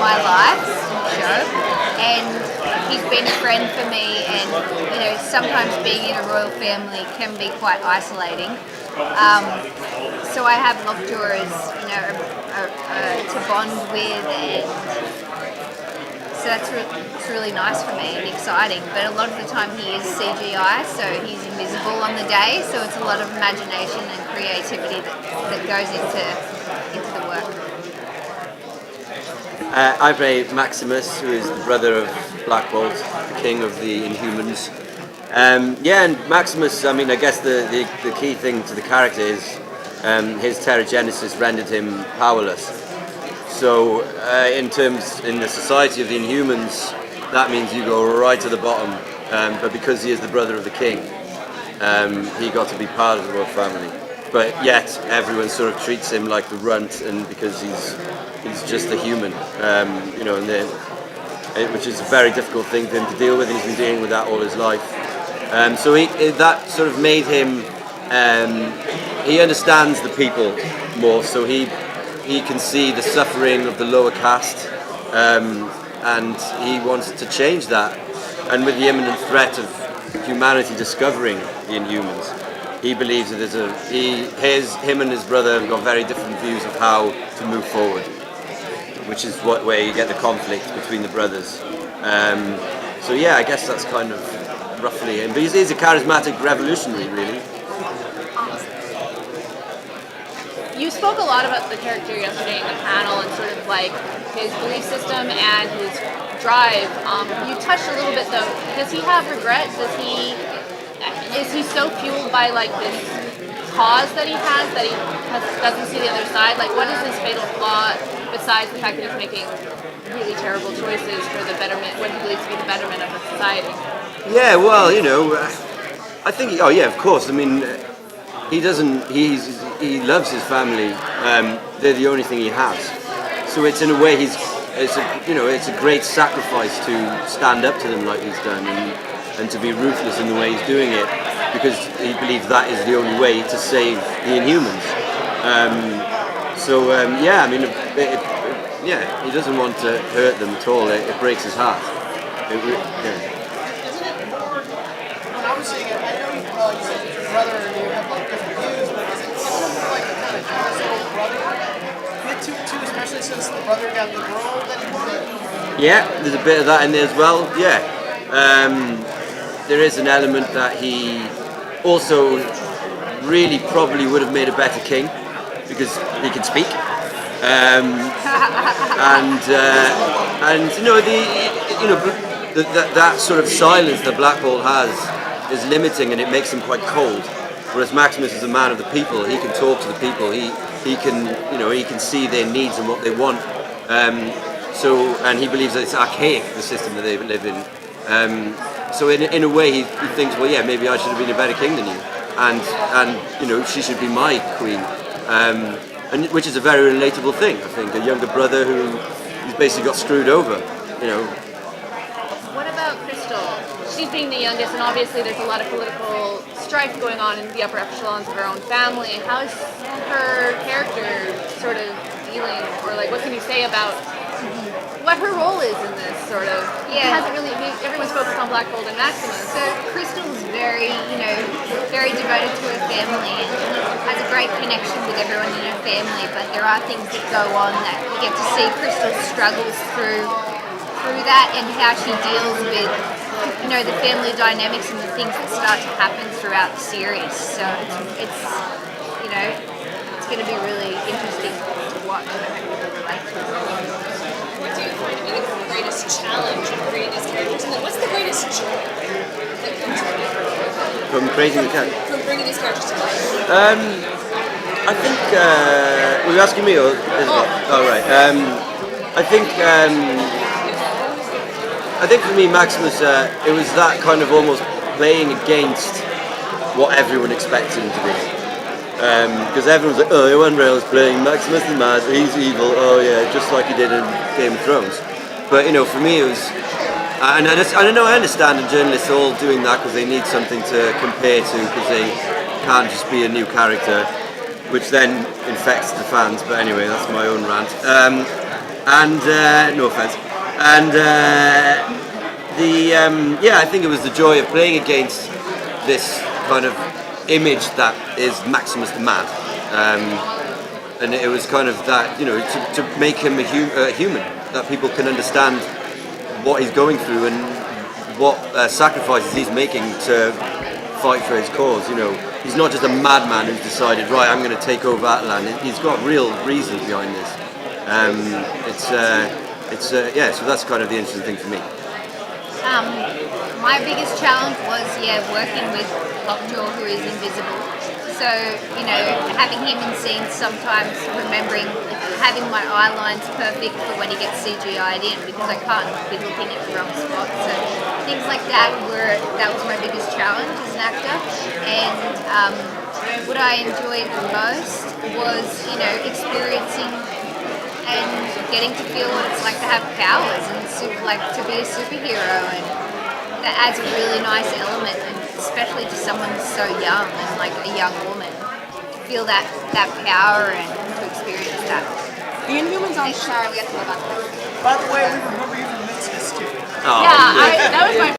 my life in the show, and he's been a friend for me. And sometimes being in a royal family can be quite isolating. So I have Lockjaw as to bond with, and so it's really nice for me and exciting. But a lot of the time he is CGI, so he's invisible on the day. So it's a lot of imagination and creativity that goes into the work. I play Maximus, who is the brother of Black Bolt, the king of the Inhumans. And Maximus, I mean, I guess the key thing to the character is his pterogenesis rendered him powerless. So in the society of the Inhumans, that means you go right to the bottom. But because he is the brother of the king, he got to be part of the royal family. But yet everyone sort of treats him like the runt, and because he's just a human, which is a very difficult thing for him to deal with. He's been dealing with that all his life. So that sort of made him. He understands the people more, so he can see the suffering of the lower caste, and he wants to change that. And with the imminent threat of humanity discovering the Inhumans, he believes that him and his brother have got very different views of how to move forward, which is where you get the conflict between the brothers. So yeah, I guess that's kind of roughly him. But he's a charismatic revolutionary, really. You spoke a lot about the character yesterday in the panel and sort of like his belief system and his drive. You touched a little bit though. Does he have regret? Is he so fueled by like this cause that he has that he doesn't see the other side? Like, what is his fatal flaw besides the fact that he's making really terrible choices for the betterment, what he believes to be the betterment of the society? Yeah, well, I think. Oh yeah, of course. I mean, he doesn't. He loves his family. They're the only thing he has. So it's in a way it's a great sacrifice to stand up to them like he's done, and to be ruthless in the way he's doing it, because he believes that is the only way to save the Inhumans. I mean, he doesn't want to hurt them at all. It breaks his heart. Isn't it more, when I was seeing it, I know you said it's your brother and you have like different views, but is it more like a kind of jealous little brother? Too, especially since the brother got the girl that he wanted? Yeah, there's a bit of that in there as well, yeah. There is an element that he also really probably would have made a better king, because he can speak. That sort of silence that Black Bolt has is limiting, and it makes him quite cold. Whereas Maximus is a man of the people. He can talk to the people. He can see their needs and what they want. And he believes that it's archaic, the system that they live in. So in a way, he thinks, well, yeah, maybe I should have been a better king than you, and she should be my queen. And which is a very relatable thing, I think. A younger brother who's basically got screwed over, What about Crystal? She's being the youngest, and obviously there's a lot of political strife going on in the upper echelons of her own family. How is her character sort of dealing, or like, what can you say about what her role is in this sort of? Yeah. Everyone's focused on Black Bolt and Maximus. So Crystal's very devoted to her family and has a great connection with everyone in her family, but there are things that go on that you get to see Crystal struggles through that, and how she deals with the family dynamics and the things that start to happen throughout the series. So it's going to be really interesting to watch, and I hope people relate to it. What do you find to be the greatest challenge of creating these characters? And then what's the greatest joy that comes From creating the character? from bringing these characters to life? I think, were you asking me or Isabelle? Oh, right. I think for me, Maximus, it was that kind of almost playing against what everyone expected him to be. Because everyone's like, oh, Iwan Rheon is playing Maximus the Mad, he's evil, oh yeah, just like he did in Game of Thrones. But for me it was, and I understand the journalists all doing that because they need something to compare to, because they can't just be a new character, which then infects the fans. But anyway, that's my own rant. And no offense. And I think it was the joy of playing against this kind of image that is Maximus the Mad. And it was kind of that, to make him a human, that people can understand what he's going through and what sacrifices he's making to fight for his cause. He's not just a madman who's decided, right, I'm going to take over Atlan. He's got real reasons behind this. So that's kind of the interesting thing for me. My biggest challenge was working with Lockjaw, who is invisible. So, having him in scenes sometimes, remembering having my eye lines perfect for when he gets CGI'd in, because I can't be looking at the wrong spot. So things like that was my biggest challenge as an actor. And what I enjoyed the most was, experiencing and getting to feel what it's like to have powers and to be a superhero, and that adds a really nice element, and especially to someone so young and like a young woman, to feel that power and to experience that. The Inhumans on Sorry, we have to move on. By the way, we remember you from Mitzvahs too. Oh, Yeah, that was my